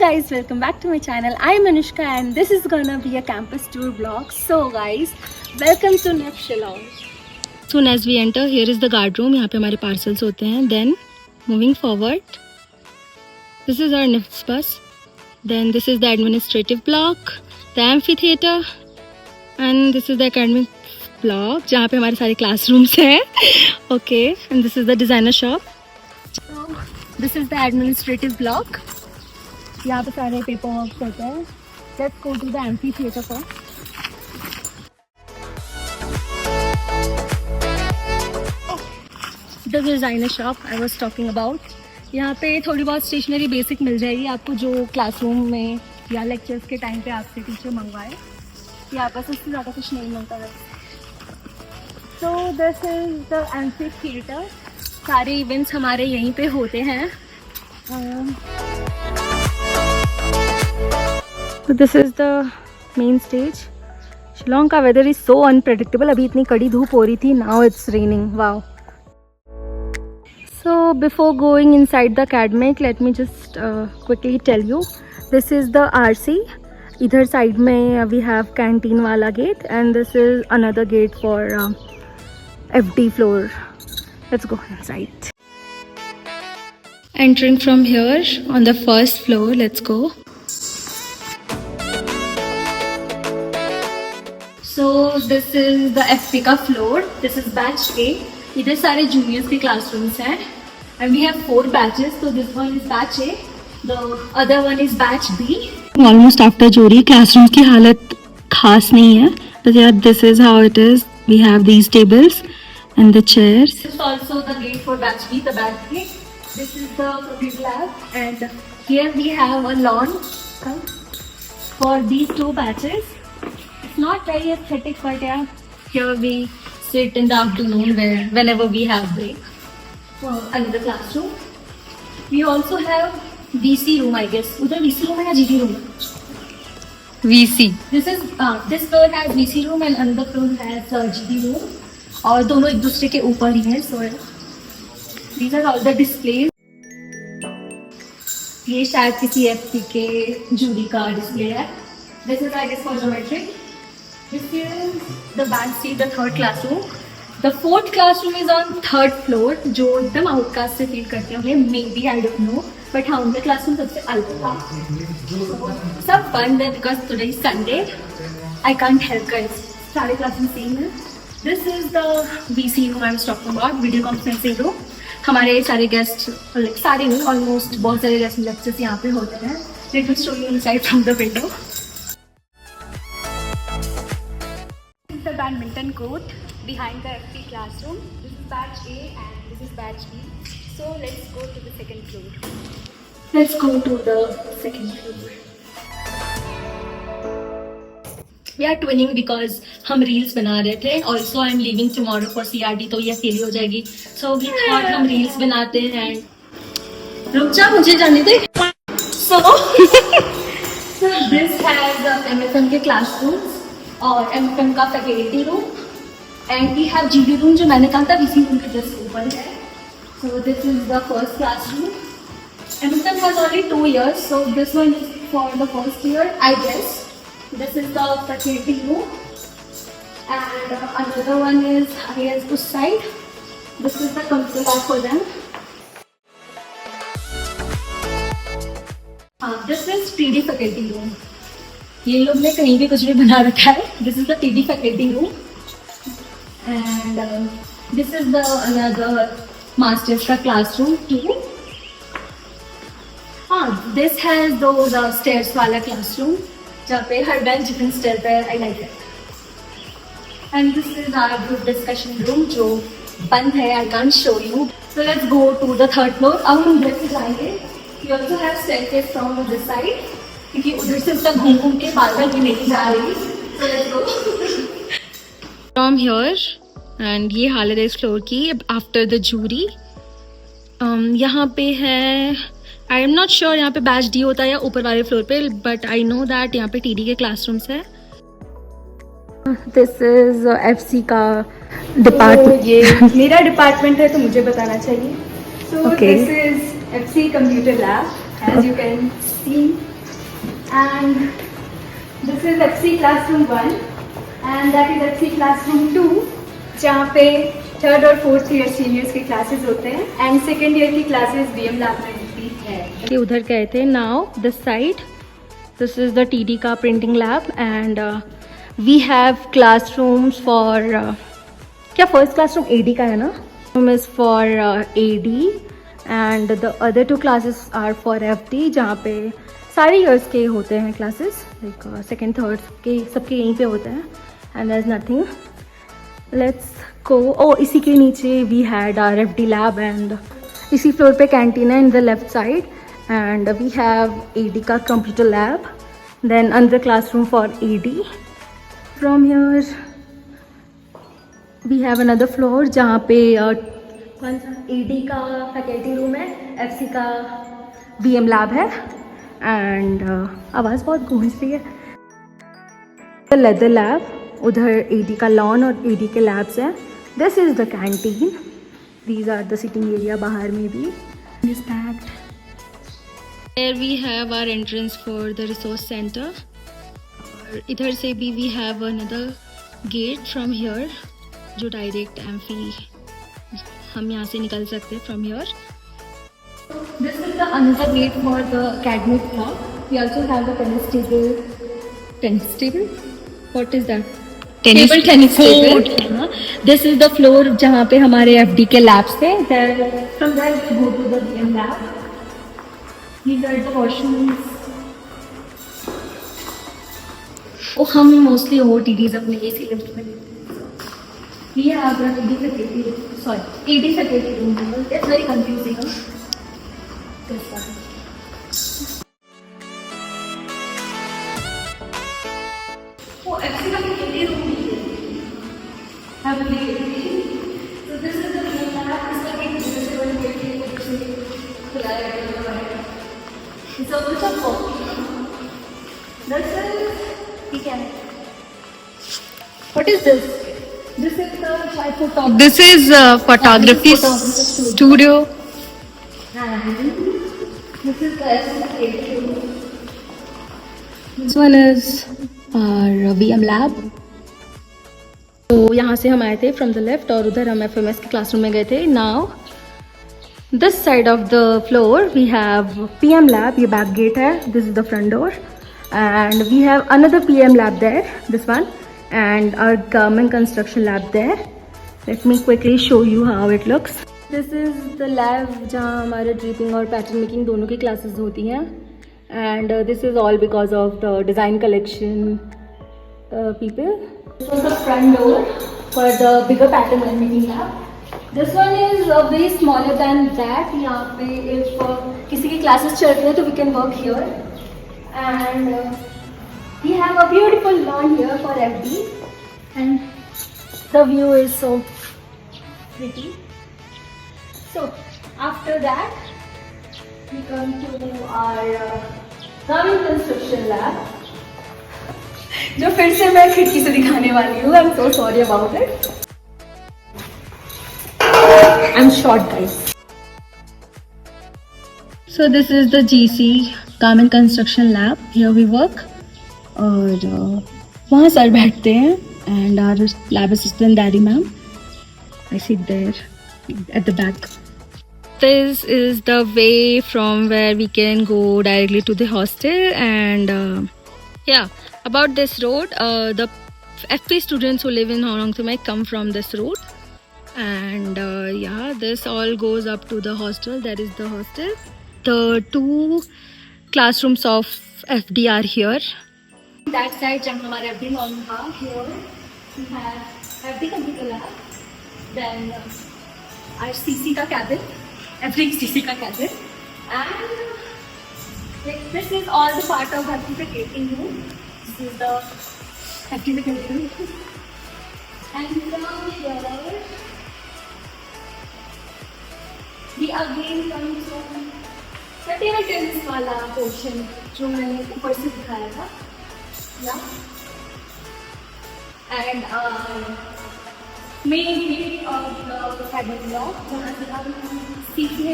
guys, welcome back to my channel. I'm Anushka and this is gonna be a campus tour vlog. So guys, welcome to NIF Shillong. Soon as we enter, here is the guard room. यहाँ पे हमारे parcels होते हैं. Then moving forward, this is our NIF's bus. Then this is the administrative block, the amphitheater, and this is the academic block जहाँ पे हमारे सारे classrooms हैं. Okay, and this is the designer shop. So this is the administrative block. यहाँ पे सारे paper work होते हैं. Let's go to the amphitheater first. The designer shop I was talking about. यहाँ पे थोड़ी बहुत स्टेशनरी बेसिक मिल जाएगी आपको जो क्लासरूम में या लेक्चर्स के टाइम पे आपसे टीचर मंगवाए. यहाँ पर इससे ज़्यादा कुछ नहीं मिलता है. So this is the amphitheater. सारे इवेंट्स हमारे यहीं पे होते हैं. So this is the main stage. Shillong का weather is so unpredictable. अभी इतनी कड़ी धूप हो रही थी. Now it's raining. Wow. So before going inside the academic, let me just quickly tell you. This is the RC. इधर side में we have canteen वाला gate and this is another gate for FD floor. Let's go inside. Entering from here on the first floor. Let's go. So this is the FP का floor. This is batch A. इधर सारे juniors के classrooms हैं. And we have 4 batches. So this one is batch A. The other one is batch B. Almost after Jori, classrooms की हालत खास नहीं है. But yeah, this is how it is. We have these tables and the chairs. This is also the gate for batch B, the batch B. This is the computer lab. And here we have a lawn for these 2 batches. It's not very aesthetic, but yeah, here we sit in the afternoon whenever we have break for another classroom. We also have VC room, I guess. उधर VC room है या GD room? VC. This floor has VC room and another floor has GD room. और दोनों एक दूसरे के ऊपर ही हैं. So these are all the displays. ये शायद किसी FP के जूरी का डिस्प्ले है. This is, I guess, for geometry. This is the batch C, the 3rd classroom. The 4th classroom is on 3rd floor, जो एकदम आउटकास्ट से feel करते होंगे. Maybe I don't know, but हाँ उनका क्लासरूम सबसे अलग था. सब बंद है because today is Sunday. I can't help guys. सारे क्लासरूम सेम है. This is the VC room I was talking about, video conferencing room. हमारे सारे गेस्ट, सारे नहीं, ऑलमोस्ट बहुत सारे गेस्ट लेक्चर्स यहाँ पे होते हैं. Let me show you inside from the window. The badminton court behind the FP classroom. This is batch A and this is batch B. So let's go to the second floor. Let's go to the second floor. We are twinning because हम reels बना रहे थे. Also I'm leaving tomorrow for CRD तो ये अकेली हो जाएगी. So we thought हम reels बनाते हैं. रुक जा मुझे जाने दे. So this has MFM के classrooms. और MFM का faculty room and we have GD room जो मैंने कहा था VC रूम के जस्ट ऊपर है. So this is the first classroom. MFM has only 2 years, so this one is for the first year I guess. This is the faculty room and another one is I guess this side. This is the computer lab for them. This is TD faculty room. ये लोग ने कहीं भी कुछ भी बना रखा है. This is the TD faculty room and this is the another masters का क्लासरूम टू. हाँ, दिस हैज दोज स्टेयर्स वाला क्लासरूम जहाँ पे हर बेंच डिफरेंट स्टेयर पे. I like it. And this is our group discussion room जो बंद है. I can't show you. So let's go to the 3rd floor. अब हम उधर से जाएंगे. We also have staircase from this side क्योंकि उधर से उसका घूम के बार-बार भी नहीं जा रही. फ्रॉम हियर एंड ये हालत है इस फ्लोर की आफ्टर द जूरी. यहाँ पे है, आई एम नॉट श्योर यहाँ पे बैच डी होता है या ऊपर वाले फ्लोर पे, बट आई नो दैट यहाँ पे TD के क्लासरूम्स है. दिस इज FC का डिपार्टमेंट. ये मेरा डिपार्टमेंट है तो मुझे बताना चाहिए. So this is FC computer lab. As you can see and this is FC classroom 1 and that is FC classroom 2 जहाँ पे थर्ड और फोर्थ ईयर सीनियर्स की क्लासेस होते हैं एंड सेकेंड ईयर की क्लासेस बीएम लैब में होती है। उधर गए थे now this side, this is the TD का printing lab and we have classrooms for क्या फर्स्ट क्लासरूम एडी का है ना, room is for AD and the other 2 classes are for FD जहाँ पे सारे ईयर्स के होते हैं क्लासेस, लाइक सेकेंड थर्ड के सबके यहीं पे होते हैं and there is nothing. Let's go. ओ इसी के नीचे we had our FD lab and इसी फ्लोर पे कैंटीन है in the left side and we have AD का computer lab, then another classroom for AD. From here we have another floor जहाँ पे कौन सा एडी का फैकल्टी रूम है, एफसी का बीएम लैब है एंड आवाज़ बहुत गूंज रही है। लेदर लैब, उधर एडी का लॉन और एडी के लैब्स हैं। This is the canteen, these are the sitting area बाहर में भी। Is packed. Here we have our entrance for the resource center और इधर से भी we have another gate from here जो डायरेक्ट एम्फी हम यहाँ से निकल सकते हैं from here. This is the another gate for the academic block. We also have the tennis table. Tennis table? What is that? Table tennis table. This is the floor जहाँ पे हमारे FD के लैब्स थे। From there we go to the BM lab. These are the washrooms. वो हम mostly OTDs अपने AC lift में लेते हैं। We have the AD faculty, sorry, AD faculty room. It's very confusing. This one. Oh, actually, the AD room have a big AD. So this is the main lab. This is the this is one it's a bit of coffee. This is what is this? This is the photography. This is photography studio. And this is the SMK. This one is our VM lab. तो यहाँ से हम आए थे from the left और उधर हम FMS के क्लासरूम में गए थे। Now this side of the floor we have PM lab, ये बैक गेट है, this is the front door and we have another PM lab there, this one and our garment construction lab there. Let me quickly show you how it looks. This is the lab जहाँ हमारे dripping और pattern making दोनों की classes होती हैं and this is all because of the design collection people. This was the front door for the bigger pattern making lab. This one is way smaller than that. यहाँ पे if किसी की classes चल रही है तो we can work here and we have a beautiful lawn here for FD and the view is so pretty. So after that we come to our garment construction lab जो फिर से मैं खिड़की से दिखाने वाली हूँ। I'm so sorry about it. I'm short guys. So this is the GC garment construction lab. Here we work. और वहाँ सर बैठते हैं and our lab assistant Daddy ma'am. I sit there at the back. This is the way from where we can go directly to the hostel and yeah, about this road, the FP students who live in Horong Thumai come from this road and yeah, this all goes up to the hostel. That is the hostel. The 2 classrooms of FD are here. That side जहाँ हमारे FD lawn था, here we have FD computer lab, then our CC का cabin, FD CC का cabin, and like this is all the part of FD faculty room. This is the FD faculty room, and from here we again come to the table tennis वाला portion जो मैंने ऊपर से दिखाया था. Yeah. And main gate of the academic block जहाँ से हम सीखे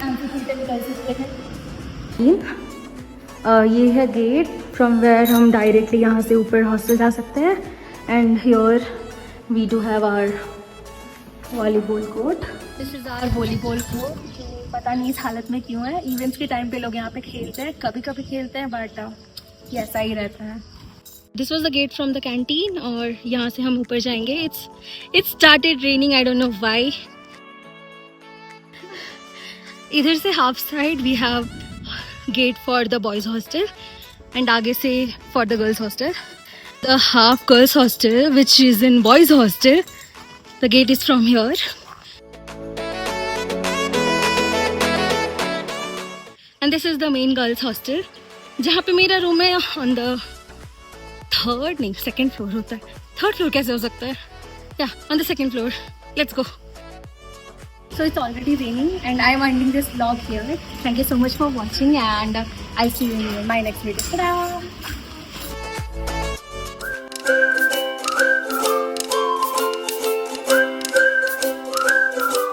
एम्फीथिएटर कर सकते हैं। ये है गेट फ्रॉम वेयर हम डायरेक्टली यहाँ से ऊपर हॉस्टल जा सकते हैं. And here we do have our volleyball court. This is our volleyball court. पता नहीं इस हालत में क्यों है. इवेंट्स के टाइम पे लोग यहाँ पे खेलते हैं, कभी कभी खेलते हैं, बट ये ऐसा ही रहता है. This was the gate from the canteen और यहाँ से हम ऊपर जाएंगे. It's started raining, I don't know why. इधर से half side we have gate for the boys hostel and आगे से for the girls hostel. The half girls hostel which is in boys hostel, the gate is from here. And this is the main girls hostel जहाँ पे मेरा room है. On the third नहीं, second floor होता है. Third floor कैसे हो सकता है? या on the second floor. Let's go. So it's already raining and I am ending this vlog here. Thank you so much for watching and I'll see you in my next video. Ta-da!